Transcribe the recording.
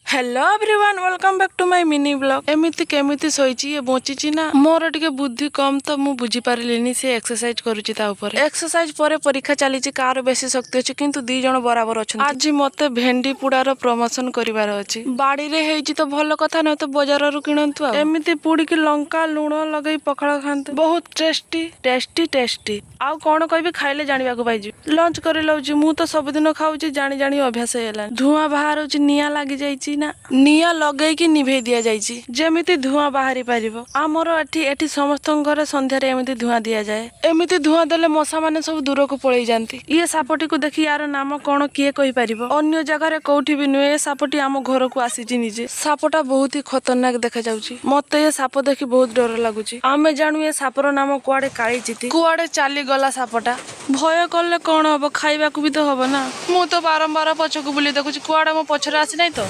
Hello everyone welcome back to my mini blog. एमिति केमिति सोईची ये बचिची ना मोर टिके बुद्धि कम तो मु बुझी पारिलिनी से एक्सरसाइज करूची ता ऊपर। एक्सरसाइज परे परीक्षा चलीची कार बेसी शक्ति अछि किंतु दी जण बराबर अछन। आज मते भेंडी पुडार प्रमोशन करिवार अछि। बाड़ी रे हेइची तो भलो कथा न तो बाजार रु किनंतु। एमिति पुडी की लंका लूण लगई पखाळ खांतु बहुत टेस्टी टेस्टी टेस्टी। आउ कोन कहबी खाइले जानिबा को पाइजी। लंच करि लउची मु तो सब दिन खाउची जानि जानि अभ्यास हेला। धुआं बाहरउची निया लागि जाईची ना निया लगई की निभे दिया जाईची जेमिति धुआं बाहरी पारिबो। आमर एठी समस्त घर संध्या रे एमिति धुआं दिया जाए। एमिति धुआं देले मशा माने सब दूर को पळई जांती। ये सापटी को देखि यार नाम कोन किए कहि पारिबो। अन्य जगह रे कोठी भी नुए सापटी आम घर को आसीची निजे। सापटा बहुत ही खतरनाक देखा जाउची। मते ये साप देखि बहुत डर लागुची। आमे जानु ये सापर नाम कुआडे काळी चिती कुआडे चाली गला सापटा। भय कले कोन हबो खाइबा को भी तो हबो ना। मु तो बारंबार पछकु बुली देखुची कुआडे मो पछरे आसी नै तो।